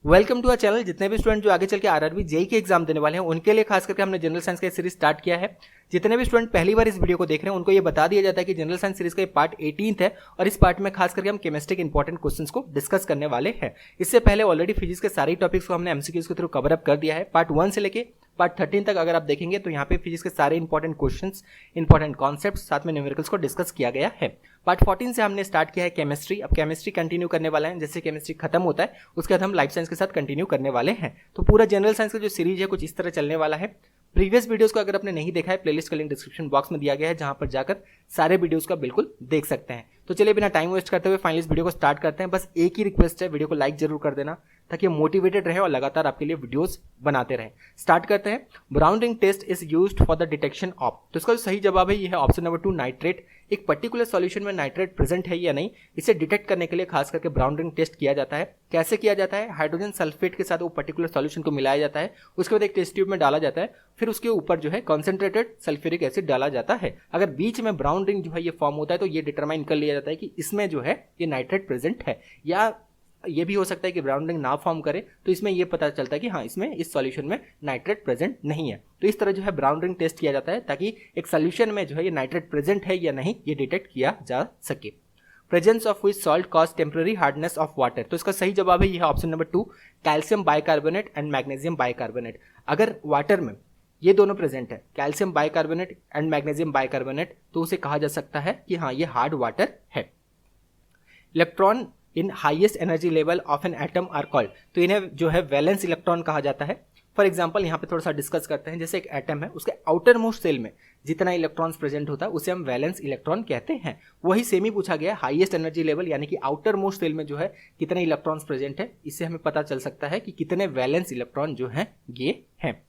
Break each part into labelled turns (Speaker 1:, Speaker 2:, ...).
Speaker 1: Welcome to our channel. जितने भी student जो आगे चल के आरआरबी जेई के एग्जाम देने वाले हैं उनके लिए खास करके हमने जनरल साइंस का सीरीज स्टार्ट किया है। जितने भी स्टूडेंट पहली बार इस वीडियो को देख रहे हैं उनको ये बता दिया जाता है कि जनरल साइंस सीरीज का ये पार्ट 18 है और इस पार्ट में खास करके हम केमिस्ट्री के इंपॉर्टेंट क्वेश्चंस को डिस्कस करने वाले हैं। इससे पहले ऑलरेडी फिजिक्स के सारे टॉपिक्स को हमने एमसीक्यूज के थ्रू कवर अप कर दिया है। पार्ट 1 से लेके पार्ट 13 तक अगर आप देखेंगे तो यहाँ पे फिजिक्स के सारे इंपॉर्टेंट क्वेश्चंस, इंपॉर्टेंट कॉन्सेप्ट्स साथ में न्यूमेरिकल्स को डिस्कस किया गया है। पार्ट 14 से हमने स्टार्ट किया है केमिस्ट्री। अब केमिस्ट्री कंटिन्यू करने वाला है, जैसे केमिस्ट्री खत्म होता है उसके बाद हम लाइफ साइंस के साथ कंटिन्यू करने वाले हैं। तो पूरा जनरल साइंस का जो सीरीज है कुछ इस तरह चलने वाला है। प्रीवियस वीडियोस को अगर आपने नहीं देखा है, प्लेलिस्ट का लिंक डिस्क्रिप्शन बॉक्स में दिया गया है, जहां पर जाकर सारे वीडियोस का बिल्कुल देख सकते हैं। तो चलिए बिना टाइम वेस्ट करते हुए फाइनली इस वीडियो को स्टार्ट करते हैं। बस एक ही रिक्वेस्ट है, वीडियो को लाइक जरूर कर देना ताकि मोटिवेटेड रहे और लगातार आपके लिए वीडियोस बनाते रहें। स्टार्ट करते हैं। Brown ring test is used for the detection of, तो इसका जो सही जवाब है ये है ऑप्शन नंबर 2 नाइट्रेट। एक पर्टिकुलर सॉल्यूशन में नाइट्रेट प्रेजेंट है या नहीं, इसे डिटेक्ट करने के लिए खास करके ब्राउन रिंग टेस्ट किया जाता है। कैसे किया जाता है? हाइड्रोजन सल्फेट के साथ वो पर्टिकुलर सॉल्यूशन को मिलाया जाता है, उसके बाद एक टेस्ट ट्यूब में डाला जाता है, फिर उसके ऊपर जो है कॉन्सेंट्रेटेड सल्फ्यूरिक एसिड डाला जाता है। अगर बीच में ब्राउन रिंग जो है ये फॉर्म होता है तो ये डिटरमाइन कर लिया जाता है कि इसमें जो है ये नाइट्रेट प्रेजेंट है। या ये भी हो सकता है कि ब्राउन रिंग ना फॉर्म करे तो इसमें ये पता चलता है कि हाँ इसमें इस सॉल्यूशन में नाइट्रेट प्रेजेंट नहीं है। तो इस तरह जो है ब्राउन रिंग टेस्ट किया जाता है ताकि एक सॉल्यूशन में जो है ये नाइट्रेट प्रेजेंट है या नहीं ये डिटेक्ट किया जा सके। Presence of which salt cause temporary hardness of water, तो इसका सही जवाब है ये है option number 2 calcium bicarbonate and magnesium bicarbonate. अगर वाटर में ये दोनों प्रेजेंट है, calcium bicarbonate and magnesium bicarbonate, तो उसे कहा जा सकता है कि हाँ ये हार्ड वाटर है। Electron in highest energy level of an atom are called, तो इन्हें जो है वैलेंस इलेक्ट्रॉन कहा जाता है। फॉर एग्जांपल यहाँ पे थोड़ा सा डिस्कस करते हैं। जैसे एक एटम है, उसके आउटर मोस्ट सेल में जितना इलेक्ट्रॉन्स प्रेजेंट होता है उसे हम वैलेंस इलेक्ट्रॉन कहते हैं। वही सेम ही पूछा गया है, हाईएस्ट एनर्जी लेवल यानी कि आउटर मोस्ट सेल में जो है कितने इलेक्ट्रॉन्स प्रेजेंट है, इससे हमें पता चल सकता है कि कितने वैलेंस इलेक्ट्रॉन जो है ये हैं।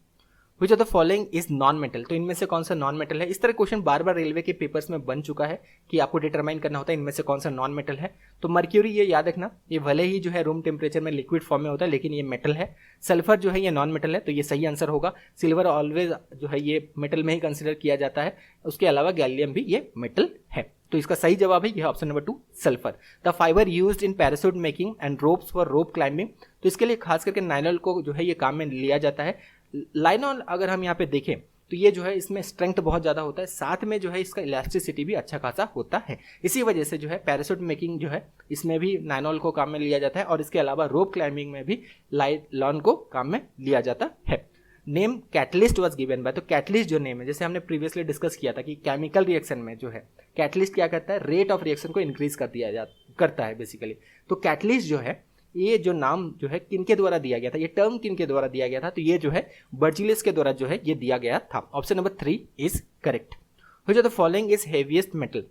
Speaker 1: Which of the following is non metal, तो इनमें से कौन सा नॉन मेटल है? इस तरह क्वेश्चन बार बार रेलवे के पेपर्स में बन चुका है कि आपको डिटरमाइन करना होता है इनमें से कौन सा नॉन मेटल है। तो मर्क्यूरी, ये याद रखना, ये भले ही जो है रूम टेम्परेचर में लिक्विड फॉर्म में होता है लेकिन ये मेटल है। सल्फर जो है ये नॉन मेटल है, तो ये सही आंसर होगा। सिल्वर ऑलवेज जो है ये मेटल में ही कंसिडर किया जाता है। उसके अलावा गैलियम भी ये मेटल है, तो इसका सही जवाब है ये option number 2 sulphur. The fibre used in parachute making and ropes for rope climbing, तो इसके लिए खास करके नायलॉन को जो है ये काम में लिया जाता है। लाइनॉल अगर हम यहाँ पे देखें तो ये जो है इसमें स्ट्रेंथ बहुत ज़्यादा होता है, साथ में जो है इसका इलास्टिसिटी भी अच्छा खासा होता है। इसी वजह से जो है पैराशूट मेकिंग जो है इसमें भी नायलॉन को काम में लिया जाता है और इसके अलावा रोप क्लाइंबिंग में भी लाइनॉन को काम में लिया जाता है। Name catalyst was given by, तो कैटलिस्ट जो नेम है, जैसे हमने प्रीवियसली डिस्कस किया था कि केमिकल रिएक्शन में जो है कैटलिस्ट क्या करता है, रेट ऑफ रिएक्शन को इंक्रीज करता है बेसिकली। तो कैटलिस्ट जो है ये जो नाम जो है किनके द्वारा दिया गया था, ये टर्म किनके द्वारा दिया गया था, तो ये जो है बर्जीलियस के द्वारा जो है ये दिया गया था। Option number 3 is correct. Which of the following is heaviest metal.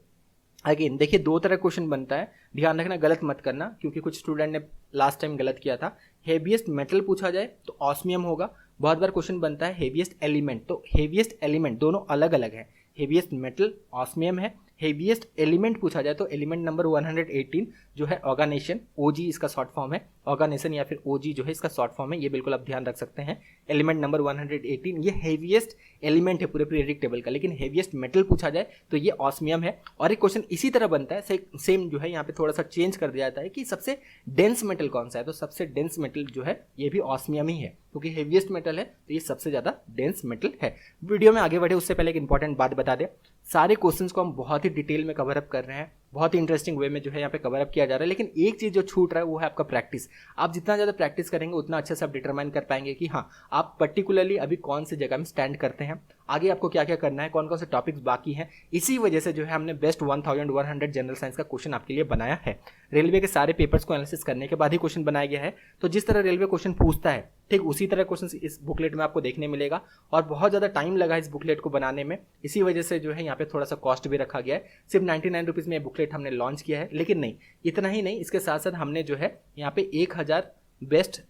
Speaker 1: Again देखिए दो तरह क्वेश्चन बनता है, ध्यान रखना गलत मत करना क्योंकि कुछ स्टूडेंट ने लास्ट टाइम गलत किया था। हेवीएस्ट मेटल पूछा जाए तो ऑस्मियम होगा। बहुत बार क्वेश्चन बनता है हेवीएस्ट एलिमेंट, तो हेवीएस्ट एलिमेंट दोनों अलग अलग है। हेवीएस्ट मेटल ऑस्मियम है, हेवीएस्ट एलिमेंट पूछा जाए तो एलिमेंट नंबर 118 जो है ऑर्गेनेशन, ओजी इसका शॉर्ट फॉर्म है, ऑर्गेनेशन या फिर ओजी जो है इसका शॉर्ट फॉर्म है, ये बिल्कुल आप ध्यान रख सकते हैं। एलिमेंट नंबर 118 ये हेवीएस्ट एलिमेंट है पूरे पीरियोडिक टेबल का, लेकिन हेवीएस्ट मेटल पूछा जाए तो ये ऑस्मियम है। और एक क्वेश्चन इसी तरह बनता है सेम जो है यहाँ पे थोड़ा सा चेंज कर दिया जाता है कि सबसे डेंस मेटल कौन सा है, तो सबसे डेंस मेटल जो है ये भी ऑस्मियम ही है क्योंकि हेवीएस्ट मेटल है तो ये सबसे ज़्यादा डेंस मेटल है। वीडियो में आगे बढ़े उससे पहले एक इंपॉर्टेंट बात बता दें, सारे क्वेश्चंस को हम बहुत ही डिटेल में कवर अप कर रहे हैं, बहुत ही इंटरेस्टिंग वे में जो है यहाँ पे कवर अप किया जा रहा है। लेकिन एक चीज़ जो छूट रहा है वो है आपका प्रैक्टिस। आप जितना ज़्यादा प्रैक्टिस करेंगे उतना अच्छे से आप डिटरमाइन कर पाएंगे कि हाँ आप पर्टिकुलरली अभी कौन सी जगह में स्टैंड करते हैं, आगे आपको क्या क्या करना है, कौन कौन से टॉपिक्स बाकी हैं। इसी वजह से जो है हमने बेस्ट 1100 जनरल साइंस का क्वेश्चन आपके लिए बनाया है। रेलवे के सारे पेपर्स को एनालिसिस करने के बाद ही क्वेश्चन बनाया गया है, तो जिस तरह रेलवे क्वेश्चन पूछता है ठीक उसी तरह क्वेश्चन इस बुकलेट में आपको देखने मिलेगा। और बहुत ज़्यादा टाइम लगा इस बुकलेट को बनाने में, इसी वजह से जो है यहाँ पे थोड़ा सा कॉस्ट भी रखा गया है। सिर्फ 99 रुपीज़ में ये बुकलेट हमने लॉन्च किया है। लेकिन नहीं, इतना ही नहीं, इसके साथ साथ हमने जो है यहाँ पे 1000 बेस्ट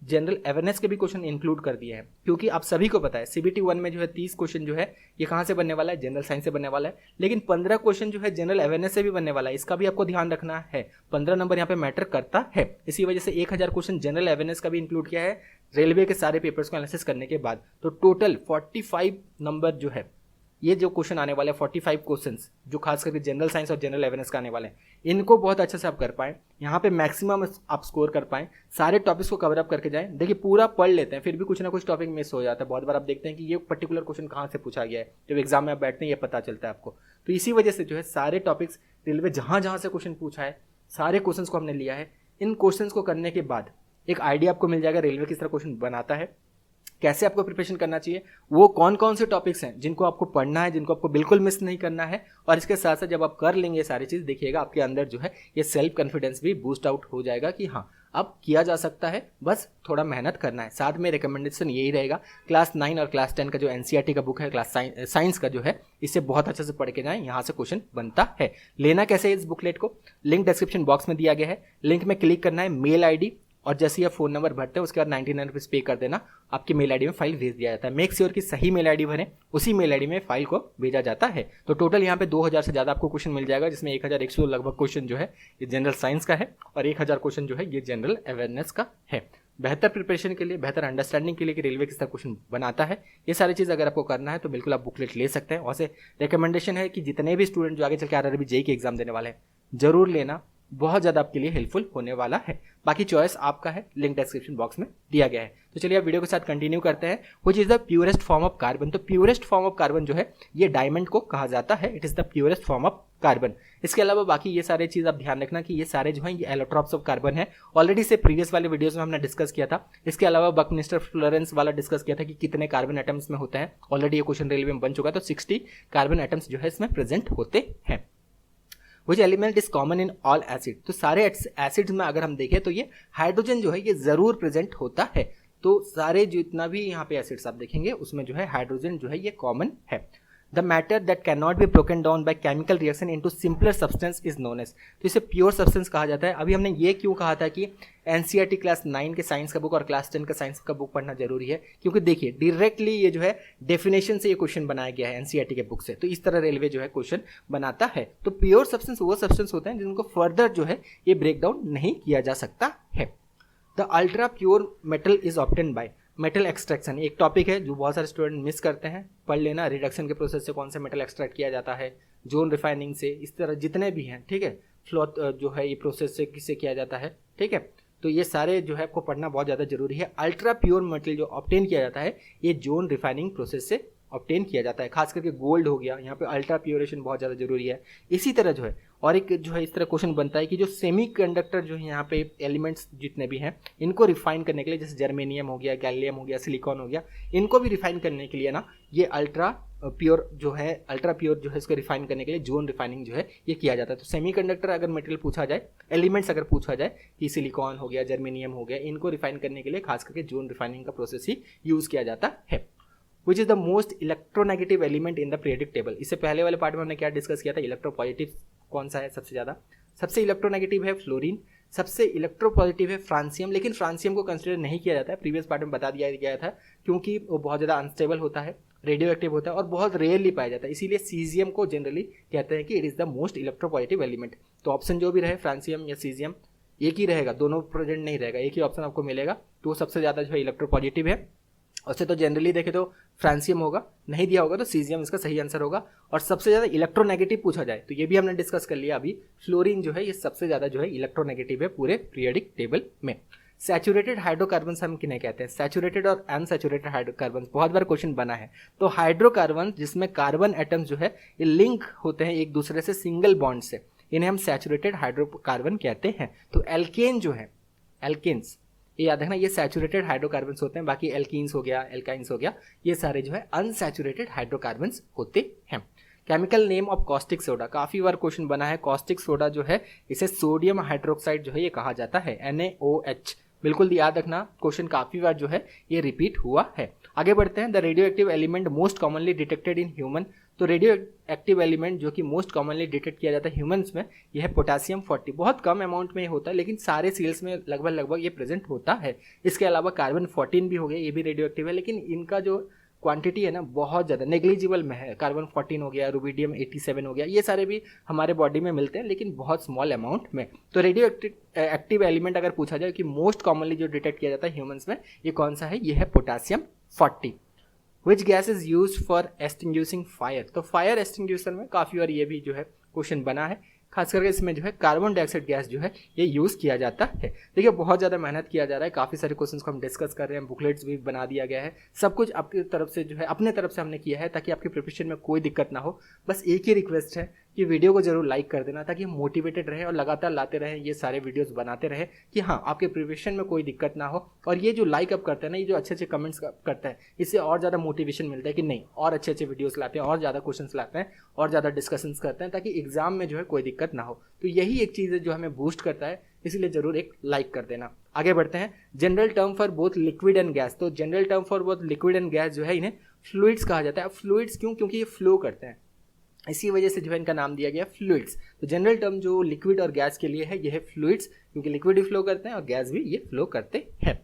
Speaker 1: जनरल अवेयरनेस के भी क्वेश्चन इंक्लूड कर दिए हैं, क्योंकि आप सभी को पता है CBT 1 में जो है 30 क्वेश्चन जो है ये कहाँ से बनने वाला है, जनरल साइंस से बनने वाला है। लेकिन 15 क्वेश्चन जो है जनरल अवेयरनेस से भी बनने वाला है, इसका भी आपको ध्यान रखना है। 15 नंबर यहाँ पे मैटर करता है, इसी वजह से 1000 क्वेश्चन जनरल अवेयरनेस का भी इंक्लूड किया है रेलवे के सारे पेपर्स को एनालिसिस करने के बाद। तो टोटल 45 नंबर जो है ये जो क्वेश्चन आने वाले हैं 45 क्वेश्चंस जो खास करके जनरल साइंस और जनरल अवेयरनेस का आने वाले हैं, इनको बहुत अच्छे से आप कर पाएँ, यहाँ पे मैक्सिमम आप स्कोर कर पाएँ, सारे टॉपिक्स को कवर अप करके जाएं। देखिए पूरा पढ़ लेते हैं फिर भी कुछ ना कुछ टॉपिक मिस हो जाता है। बहुत बार आप देखते हैं कि ये पर्टिकुलर क्वेश्चन कहाँ से पूछा गया है, जब एग्जाम में आप बैठते हैं ये पता चलता है आपको। तो इसी वजह से जो है सारे टॉपिक्स रेलवे जहाँ जहाँ से क्वेश्चन पूछा है सारे क्वेश्चंस को हमने लिया है। इन क्वेश्चंस को करने के बाद एक आइडिया आपको मिल जाएगा रेलवे किस तरह क्वेश्चन बनाता है, कैसे आपको प्रिपरेशन करना चाहिए, वो कौन कौन से टॉपिक्स हैं जिनको आपको पढ़ना है, जिनको आपको बिल्कुल मिस नहीं करना है। और इसके साथ साथ जब आप कर लेंगे ये सारी चीज़, देखिएगा आपके अंदर जो है ये सेल्फ कॉन्फिडेंस भी बूस्ट आउट हो जाएगा कि हाँ अब किया जा सकता है, बस थोड़ा मेहनत करना है। साथ में रिकमेंडेशन यही रहेगा, क्लास 9 और क्लास 10 का जो एनसीईआरटी का बुक है क्लास साइंस का जो है, इसे बहुत अच्छे से पढ़ के जाएं, यहाँ से क्वेश्चन बनता है। लेना कैसे है इस बुकलेट को, लिंक डिस्क्रिप्शन बॉक्स में दिया गया है, लिंक में क्लिक करना है, मेल आईडी और जैसे ही आप फोन नंबर भरते हैं उसके बाद 99 रुपीज़ पे कर देना, आपकी मेल आईडी में फाइल भेज दिया जाता है। मेक श्योर कि सही मेल आईडी भरें, उसी मेल आईडी में फाइल को भेजा जाता है। तो टोटल यहाँ पे 2000 से ज़्यादा आपको क्वेश्चन मिल जाएगा, जिसमें 1100 लगभग क्वेश्चन जो है ये जनरल साइंस का है और 1000 क्वेश्चन जो है ये जनरल अवेयरनेस का है। बेहतर प्रिपरेशन के लिए, बेहतर अंडरस्टैंडिंग के लिए कि रेलवे किस तरह क्वेश्चन बनाता है, ये सारी चीज़ अगर आपको करना है तो बिल्कुल आप बुकलेट ले सकते हैं। और से रिकमेंडेशन है कि जितने भी स्टूडेंट जो आगे चल के आरआरबी जेईई की एग्जाम देने वाले हैं जरूर लेना, बहुत ज़्यादा आपके लिए हेल्पफुल होने वाला है। बाकी चॉइस आपका है, लिंक डिस्क्रिप्शन बॉक्स में दिया गया है। तो चलिए आप वीडियो के साथ कंटिन्यू करते हैं। Which is the purest form of carbon. तो प्योरेस्ट फॉर्म ऑफ कार्बन जो है ये डायमंड को कहा जाता है, it is the purest form of carbon. इसके अलावा बाकी ये सारे चीज़ आप ध्यान रखना कि ये सारे जो है ये एलोट्रॉप्स ऑफ कार्बन है। ऑलरेडी से प्रीवियस वाले वीडियोस में हमने डिस्कस किया था। इसके अलावा बकमिस्टर फ्लोरेंस वाला डिस्कस किया था कि कितने कार्बन एटम्स में होते हैं, ऑलरेडी ये क्वेश्चन रेलवे में बन चुका है। तो 60 कार्बन एटम्स जो है इसमें प्रेजेंट होते हैं। Which element is common in all acid। तो सारे एसिड्स में अगर हम देखें तो ये हाइड्रोजन जो है ये जरूर प्रेजेंट होता है। तो सारे जितना भी यहाँ पे एसिड्स आप देखेंगे उसमें जो है हाइड्रोजन जो है ये कॉमन है। The matter that can not be broken down by chemical reaction into simpler substance is known as. तो इसे प्योर सब्सटेंस कहा जाता है। अभी हमने ये क्यों कहा था कि एनसीईआरटी क्लास 9 के साइंस का बुक और क्लास 10 का साइंस का बुक पढ़ना जरूरी है, क्योंकि देखिए डायरेक्टली ये जो है डेफिनेशन से ये क्वेश्चन बनाया गया है एनसीईआरटी के बुक से। तो इस तरह रेलवे जो है क्वेश्चन बनाता है। तो प्योर सब्सटेंस वो सब्सटेंस होते हैं जिनको फर्दर जो है ये ब्रेक डाउन नहीं किया जा सकता है। The ultra pure metal is obtain by metal extraction. एक टॉपिक है जो बहुत सारे स्टूडेंट मिस करते हैं, पढ़ लेना। रिडक्शन के प्रोसेस से कौन सा मेटल एक्सट्रैक्ट किया जाता है, जोन रिफाइनिंग से, इस तरह जितने भी हैं, ठीक है। फ्लोथ जो है ये प्रोसेस से किससे किया जाता है, ठीक है। तो ये सारे जो है आपको पढ़ना बहुत ज़्यादा जरूरी है। अल्ट्रा प्योर मेटल जो ऑब्टेन किया जाता है ये जोन रिफाइनिंग प्रोसेस से ऑब्टेन किया जाता है। खास करके गोल्ड हो गया, यहाँ पे अल्ट्रा प्योरेशन बहुत ज़्यादा जरूरी है। इसी तरह जो है और एक जो है इस तरह क्वेश्चन बनता है कि जो सेमी कंडक्टर जो है यहाँ पे एलिमेंट्स जितने भी हैं इनको रिफाइन करने के लिए, जैसे जर्मेनियम हो गया, गैलियम हो गया, सिलिकॉन हो गया, इनको भी रिफाइन करने के लिए ना ये अल्ट्रा प्योर जो है इसको रिफाइन करने के लिए जोन रिफाइनिंग जो है ये किया जाता है। तो सेमी कंडक्टर अगर मटेरियल पूछा जाए, एलिमेंट्स अगर पूछा जाए कि सिलिकॉन हो गया, जर्मेनियम हो गया, इनको रिफाइन करने के लिए खास करके जोन रिफाइनिंग का प्रोसेस ही यूज़ किया जाता है। Which is the most electronegative element in the periodic table. इससे पहले वाले पार्ट में हमने क्या डिस्कस किया था, इलेक्ट्रोपॉजिटिव कौन सा है सबसे ज़्यादा। सबसे इलेक्ट्रोनेगेटिव है फ्लोरीन, सबसे इलेक्ट्रोपॉजिटिव है फ्रांसियम। लेकिन फ्रांसियम को कंसिडर नहीं किया जाता है, प्रीवियस पार्ट में बता दिया गया था, क्योंकि वो बहुत ज़्यादा अनस्टेबल होता है, रेडियो एक्टिव होता है और बहुत रेयरली पाया जाता है। इसीलिए सीजियम को जनरली कहते हैं कि it is the most electropositive element. तो ऑप्शन जो भी रहे फ्रांसियम या सीजियम एक ही रहेगा, दोनों प्रेजेंट नहीं रहेगा, एक ही ऑप्शन आपको मिलेगा। तो वो सबसे ज़्यादा जो है इलेक्ट्रोपॉजिटिव है। उससे तो जनरली देखे तो फ्रांसियम होगा, नहीं दिया होगा तो सीजियम इसका सही आंसर होगा। और सबसे ज़्यादा इलेक्ट्रोनेगेटिव पूछा जाए तो ये भी हमने डिस्कस कर लिया अभी, फ्लोरीन जो है ये सबसे ज़्यादा जो है इलेक्ट्रोनेगेटिव है पूरे पीरियडिक टेबल में। सैचुरेटेड हाइड्रोकार्बन हम किन्हें कहते हैं, सैचुरेटेड और अनसैचुरेटेड हाइड्रोकार्बन, बहुत बार क्वेश्चन बना है। तो हाइड्रोकार्बन जिसमें कार्बन एटम्स जो है ये लिंक होते हैं एक दूसरे से सिंगल बॉन्ड से, इन्हें हम सैचुरेटेड हाइड्रोकार्बन कहते हैं। तो एल्केन जो है, एल्केन्स ये याद रखना, ये सैचुरेटेड हाइड्रोकार्बन्स होते हैं। बाकी एल्कीन्स हो गया, एल्काइंस हो गया, ये सारे जो है अनसैचुरेटेड हाइड्रोकार्बन्स होते हैं। Chemical name of caustic soda, काफी बार क्वेश्चन बना है। कॉस्टिक सोडा जो है इसे सोडियम हाइड्रोक्साइड जो है ये कहा जाता है, NaOH। बिल्कुल याद रखना, क्वेश्चन काफी बार जो है ये रिपीट हुआ है। आगे बढ़ते हैं। The radio active element most commonly detected in human. तो रेडियो एक्टिव एलिमेंट जो कि मोस्ट कॉमनली डिटेक्ट किया जाता है ह्यूमंस में, यह है पोटेशियम 40। बहुत कम अमाउंट में होता है लेकिन सारे सेल्स में लगभग ये प्रेजेंट होता है। इसके अलावा कार्बन 14 भी हो गया, ये भी रेडियो एक्टिव है, लेकिन इनका जो क्वांटिटी है ना बहुत ज़्यादा नेग्लिजिबल में है। कार्बन 14 हो गया, रुबिडियम 87 हो गया, ये सारे भी हमारे बॉडी में मिलते हैं लेकिन बहुत स्मॉल अमाउंट में। तो रेडियो एक्टिव एलिमेंट अगर पूछा जाए कि मोस्ट कॉमनली जो डिटेक्ट किया जाता है ह्यूमंस में, ये कौन सा है, ये है potassium 40। Which gas is use for extinguishing fire. तो फायर एक्सटिंग्विशर में काफ़ी बार ये भी जो है क्वेश्चन बना है, खास करके इसमें जो है कार्बन डाइऑक्साइड गैस जो है ये यूज़ किया जाता है। देखिए बहुत ज़्यादा मेहनत किया जा रहा है, काफ़ी सारे क्वेश्चंस को हम डिस्कस कर रहे हैं, बुकलेट्स भी बना दिया गया है, सब कुछ आपकी तरफ से जो है अपने तरफ से हमने किया है ताकि आपकी प्रिपरेशन में कोई दिक्कत ना हो। बस एक ही रिक्वेस्ट है कि वीडियो को जरूर लाइक कर देना ताकि हम मोटिवेटेड रहें और लगातार लाते रहें, ये सारे वीडियोस बनाते रहें कि हाँ आपके प्रिपरेशन में कोई दिक्कत ना हो। और ये जो लाइक आप करते हैं ना, ये जो अच्छे अच्छे कमेंट्स करते हैं, इससे और ज़्यादा मोटिवेशन मिलता है कि नहीं और अच्छे अच्छे वीडियोस लाते हैं, और ज़्यादा क्वेश्चंस लाते हैं, और ज़्यादा डिस्कशंस करते हैं ताकि एग्जाम में जो है कोई दिक्कत ना हो। तो यही एक चीज़ है जो हमें बूस्ट करता है, इसलिए जरूर एक लाइक कर देना। आगे बढ़ते हैं। General term for both liquid and gas. तो general term for both liquid and gas जो है इन्हें फ्लूइड्स कहा जाता है। अब फ्लूइड्स क्यों? क्योंकि ये फ्लो करते हैं, इसी वजह से जो है इनका नाम दिया गया फ्लूइड्स। तो जनरल टर्म जो लिक्विड और गैस के लिए है ये है फ्लूइड्स, क्योंकि लिक्विड भी फ्लो करते हैं और गैस भी ये फ्लो करते हैं।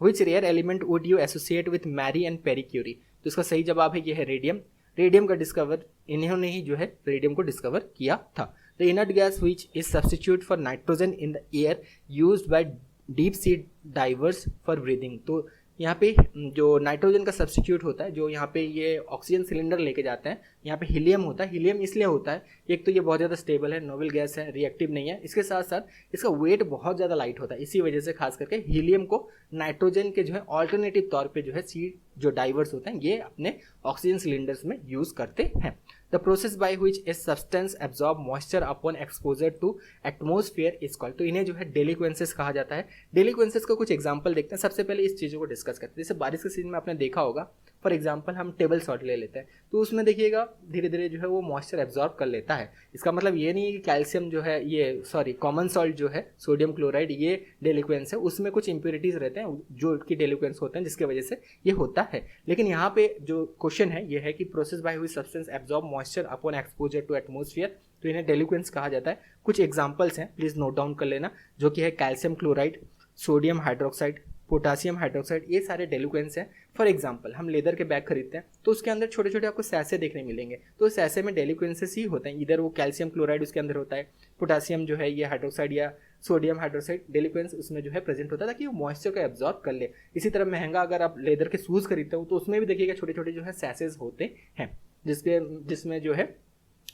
Speaker 1: Which rare element would you associate with Marie and Pierre Curie. तो इसका सही जवाब है ये है रेडियम। रेडियम का डिस्कवर इन्होंने ही जो है रेडियम को डिस्कवर किया था। The inert gas which is substitute for nitrogen in the air used by deep sea diverse for breathing. तो यहाँ पे जो नाइट्रोजन का सब्स्टिट्यूट होता है, जो यहाँ पे ये ऑक्सीजन सिलेंडर लेके जाते हैं, यहाँ पे हीलियम होता है। हीलियम इसलिए होता है, एक तो ये बहुत ज़्यादा स्टेबल है, नोबल गैस है, रिएक्टिव नहीं है, इसके साथ साथ इसका वेट बहुत ज़्यादा लाइट होता है। इसी वजह से खास करके हीलियम को नाइट्रोजन के जो है ऑल्टरनेटिव तौर पे जो है सी जो डाइवर्स होते हैं ये अपने ऑक्सीजन सिलेंडर्स में यूज़ करते हैं। The process by which a substance absorb moisture upon exposure to atmosphere is called. तो इन्हें जो है डेलिक्वेंसेस कहा जाता है। डेलिक्वेंसेस का कुछ एग्जांपल देखते हैं। सबसे पहले इस चीज़ों को डिस्कस करते हैं। जैसे बारिश के सीजन में आपने देखा होगा, फॉर एग्जांपल हम टेबल सॉल्ट ले लेते हैं, तो उसमें देखिएगा धीरे धीरे जो है वो मॉइस्चर एब्जॉर्ब कर लेता है। इसका मतलब ये नहीं है कि कैल्शियम जो है ये कॉमन सॉल्ट जो है सोडियम क्लोराइड ये डेलिक्वेंस है, उसमें कुछ इंप्योरिटीज रहते हैं जो कि डेलिक्वेंस होते हैं जिसकी वजह से ये होता है। लेकिन यहाँ पे जो क्वेश्चन है ये है कि प्रोसेस बाय हुई substance absorb moisture upon exposure to atmosphere, तो इन्हें डेलिक्वेंस कहा जाता है। कुछ एग्जांपल्स हैं, प्लीज नोट डाउन कर लेना, जो कि है calcium chloride, sodium hydroxide, potassium hydroxide, ये सारे डेलिक्वेंस हैं। फॉर एग्जांपल हम लेदर के बैग खरीदते हैं तो उसके अंदर छोटे छोटे आपको सैसे देखने मिलेंगे, तो सैसे में डेलिक्वेंसेस ही होते हैं। इधर वो कैल्शियम क्लोराइड उसके अंदर होता है, पोटासियम जो है ये हाइड्रोक्साइड या सोडियम हाइड्रोक्साइड डेलिक्वेंस उसमें जो है प्रेजेंट होता है ताकि वो मॉइस्चर को एब्जॉर्ब कर ले। इसी तरह महंगा अगर आप लेदर के शूज़ खरीदते हो तो उसमें भी देखिएगा छोटे छोटे जो है सैसेज होते हैं जिसमें जो है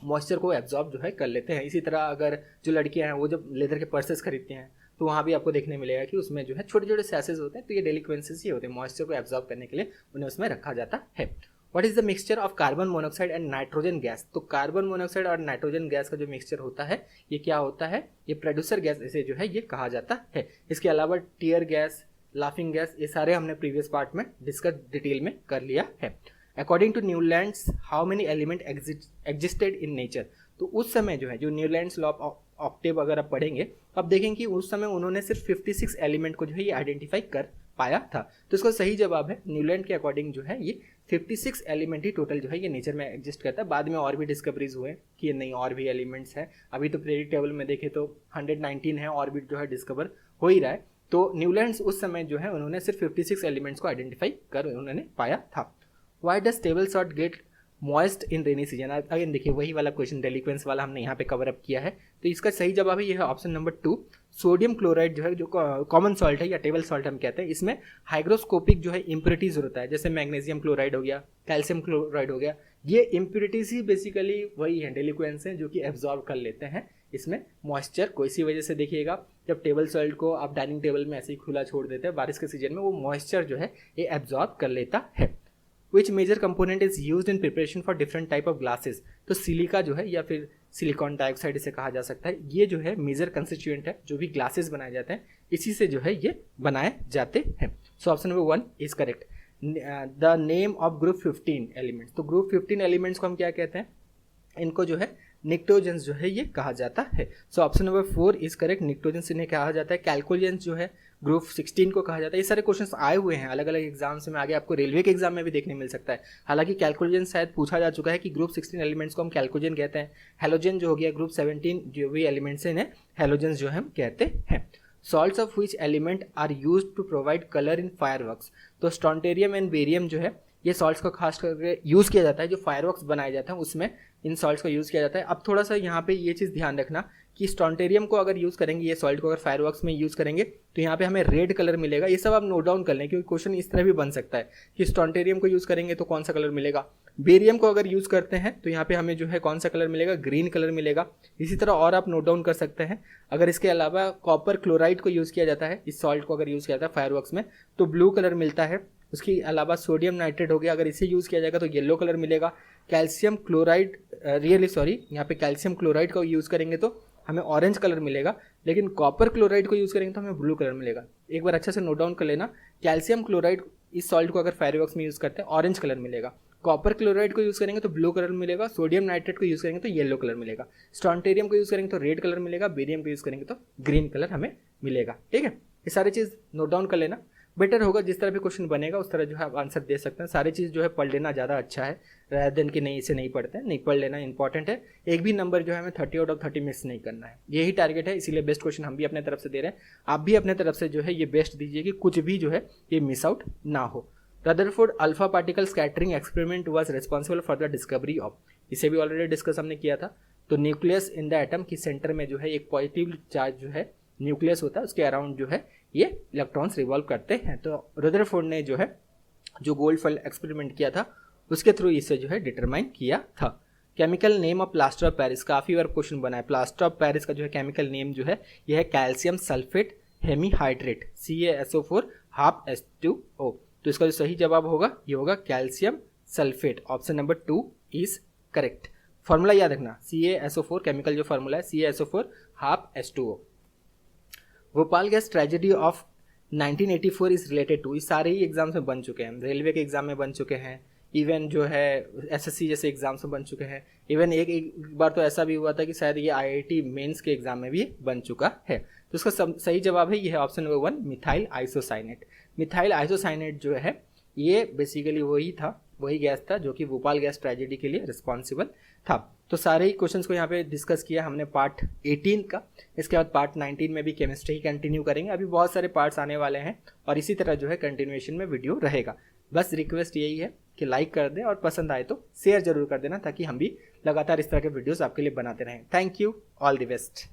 Speaker 1: मॉइस्चर को एब्जॉर्ब जो है कर लेते हैं। इसी तरह अगर जो लड़कियां हैं वो जब लेदर के पर्सेस खरीदती हैं तो वहाँ भी आपको देखने मिलेगा कि उसमें जो है छोटे छोटे सैसेज होते हैं, तो ये डेलिक्वेंसेस ही होते हैं, मॉइस्चर को एब्जॉर्ब करने के लिए उन्हें उसमें रखा जाता है। What is the mixture of carbon monoxide and nitrogen gas. तो कार्बन मोनोऑक्साइड और नाइट्रोजन गैस का जो मिक्सचर होता है ये क्या होता है, ये प्रोड्यूसर गैस इसे जो है ये कहा जाता है। इसके अलावा टीयर गैस, लाफिंग गैस, ये सारे हमने प्रीवियस पार्ट में डिस्कस डिटेल में कर लिया है। According to Newlands how many element existed in nature. तो उस समय जो है जो न्यूलैंड्स लॉ ऑफ ऑक्टेव अगर आप पढ़ेंगे अब देखेंगे कि उस समय उन्होंने सिर्फ 56 एलिमेंट को जो है ये आइडेंटिफाई कर पाया था। तो इसका सही जवाब है न्यूलैंड के अकॉर्डिंग जो है ये 56 एलिमेंट ही टोटल जो है ये नेचर में एग्जिस्ट करता है। बाद में और भी डिस्कवरीज हुए कि नहीं और भी एलिमेंट्स हैं। अभी तो पीरियडिक टेबल में देखें तो 119 है और भी जो है डिस्कवर हो ही रहा है। तो न्यूलैंड्स उस समय जो है उन्होंने सिर्फ 56 एलिमेंट्स को आइडेंटिफाई कर उन्होंने पाया था। Why does table salt get moist in rainy season. Again देखिए वही वाला क्वेश्चन डेलिक्वेंस वाला हमने यहाँ पे कवर अप किया है। तो इसका सही जवाब है ये है ऑप्शन नंबर 2, सोडियम क्लोराइड जो है जो कॉमन सॉल्ट है या टेबल सॉल्ट हम कहते हैं, इसमें हाइग्रोस्कोपिक जो है इम्प्योरिटीज होता है, जैसे मैग्नीशियम क्लोराइड हो गया, कैल्शियम क्लोराइड हो गया, ये इम्प्योरिटीज ही बेसिकली वही है डेलिक्वेंस हैं जो कि एब्जॉर्ब कर लेते हैं इसमें मॉइस्चर को। इसी वजह से देखिएगा जब टेबल सॉल्ट को आप डाइनिंग टेबल में ऐसे ही खुला छोड़ देते हैं बारिश के सीजन में, वो मॉइस्चर जो है ये एब्जॉर्ब कर लेता है। Which major component is used in preparation for different type of glasses। तो सिलिका जो है या फिर सिलिकॉन डाइऑक्साइड इसे कहा जा सकता है, ये जो है मेजर कंस्टिट्यूएंट है जो भी ग्लासेस बनाए जाते हैं इसी से जो है ये बनाए जाते हैं। सो option number 1 is correct. The name of group 15 elements. तो ग्रुप 15 एलिमेंट्स को हम क्या कहते हैं, इनको जो है निक्टोजेंस जो है ये कहा जाता है। So option number 4 is correct, निक्टोजेंस इन्हें कहा जाता है। कैल्कुलियंस जो है ग्रुप 16 को कहा जाता है। ये सारे क्वेश्चंस आए हुए हैं अलग अलग एग्जाम्स में, आगे आपको रेलवे के एग्जाम में भी देखने मिल सकता है। हालांकि कैल्कुलियन शायद पूछा जा चुका है कि ग्रुप 16 एलिमेंट्स को हम कैल्कुलियन कहते हैं। हेलोजन जो हो गया ग्रुप 17 जो भी एलिमेंट्स हैं इन्हें हेलोजन जो हम कहते हैं। Salts of which element are use to provide colour in fireworks. तो स्टोंटेरियम एंड बेरियम जो है ये सॉल्ट्स को खास करके यूज़ किया जाता है, जो फायरवर्क्स बनाए जाते हैं उसमें इन सॉल्ट्स का यूज़ किया जाता है। अब थोड़ा सा यहाँ पे ये चीज़ ध्यान रखना कि स्टॉन्टेरियम को अगर यूज़ करेंगे, ये सॉल्ट को अगर फायरवर्क्स में यूज़ करेंगे तो यहाँ पे हमें रेड कलर मिलेगा। ये सब आप नोट डाउन कर लें, क्योंकि क्वेश्चन इस तरह भी बन सकता है कि स्टॉन्टेरियम को यूज़ करेंगे तो कौन सा कलर मिलेगा। बेरियम को अगर यूज़ करते हैं तो यहाँ पे हमें जो है कौन सा कलर मिलेगा, ग्रीन कलर मिलेगा। इसी तरह और आप नोट डाउन कर सकते हैं। अगर इसके अलावा कॉपर क्लोराइड को यूज़ किया जाता है, इस सॉल्ट को अगर यूज़ किया जाता है फायरवर्क्स में, तो ब्लू कलर मिलता है। उसके अलावा सोडियम नाइट्रेट हो गया, अगर इसे यूज़ किया जाएगा तो येलो कलर मिलेगा। कैल्शियम क्लोराइड यहाँ पे कैल्शियम क्लोराइड का यूज़ करेंगे तो हमें ऑरेंज कलर मिलेगा, लेकिन कॉपर क्लोराइड को यूज़ करेंगे तो हमें ब्लू कलर मिलेगा। एक बार अच्छे से नोट डाउन कर लेना, कैल्शियम क्लोराइड इस सॉल्ट को अगर फायरवर्क्स में यूज़ करते हैं ऑरेंज कलर मिलेगा, कॉपर क्लोराइड को यूज़ करेंगे तो ब्लू कलर मिलेगा, सोडियम नाइट्रेट को यूज़ करेंगे तो येलो कलर मिलेगा, स्टॉन्टेरियम को यूज़ करेंगे तो रेड कलर मिलेगा, बेरियम को यूज़ करेंगे तो ग्रीन कलर हमें मिलेगा। ठीक है, ये सारी चीज़ नोट डाउन कर लेना, बेटर होगा। जिस तरह भी क्वेश्चन बनेगा उस तरह जो है आप आंसर दे सकते हैं। सारी चीज़ जो है पढ़ लेना ज़्यादा अच्छा है, रादर देन कि नहीं इसे नहीं पढ़ते हैं। नहीं, पढ़ लेना इंपॉर्टेंट है। एक भी नंबर जो है हमें 30 आउट ऑफ 30 मिस नहीं करना है, यही टारगेट है। इसीलिए बेस्ट क्वेश्चन हम भी अपने तरफ से दे रहे हैं, आप भी अपने तरफ से जो है ये बेस्ट दीजिए कि कुछ भी जो है ये मिस आउट ना हो। Rutherford alpha particle scattering experiment was responsible for the discovery of, इसे भी ऑलरेडी डिस्कस हमने किया था। तो न्यूक्लियस इन द एटम की सेंटर में जो है एक पॉजिटिव चार्ज जो है न्यूक्लियस होता है, उसके अराउंड जो है ये इलेक्ट्रॉन्स रिवॉल्व करते हैं। तो रदरफोर्ड ने जो है जो गोल्डफेल्ड एक्सपेरिमेंट किया था उसके थ्रू इसे जो है डिटरमाइन किया था। Chemical name of plaster of Paris, काफ़ी बार क्वेश्चन बना है। प्लास्टर ऑफ पेरिस का जो है केमिकल नेम जो है यह है calcium sulphate hemihydrate, CaSO4 half H2O। तो इसका जो सही जवाब होगा ये होगा calcium sulphate. Option number 2 is correct. Formula याद रखना, CaSO4 केमिकल जो फॉर्मूला है CaSO4 half H2O। Bhopal gas tragedy of 1984 is related to, ये सारे ही एग्जाम्स में बन चुके हैं, रेलवे के एग्जाम में बन चुके हैं, इवन जो है SSC जैसे एग्जाम्स में बन चुके हैं। इवन एक बार तो ऐसा भी हुआ था कि शायद ये IIT मेंस के एग्जाम में भी बन चुका है। तो इसका सही जवाब है ये है option number 1 methyl isocyanate. Methyl isocyanate जो है ये बेसिकली वही गैस था जो कि भोपाल गैस ट्रेजेडी के लिए रिस्पॉन्सिबल था। तो सारे ही क्वेश्चंस को यहाँ पे डिस्कस किया हमने पार्ट 18 का। इसके बाद पार्ट 19 में भी केमिस्ट्री ही कंटिन्यू करेंगे। अभी बहुत सारे पार्ट्स आने वाले हैं और इसी तरह जो है कंटिन्यूएशन में वीडियो रहेगा। बस रिक्वेस्ट यही है कि लाइक कर दें और पसंद आए तो शेयर जरूर कर देना, ताकि हम भी लगातार इस तरह के वीडियोस आपके लिए बनाते रहें। Thank you, all the best.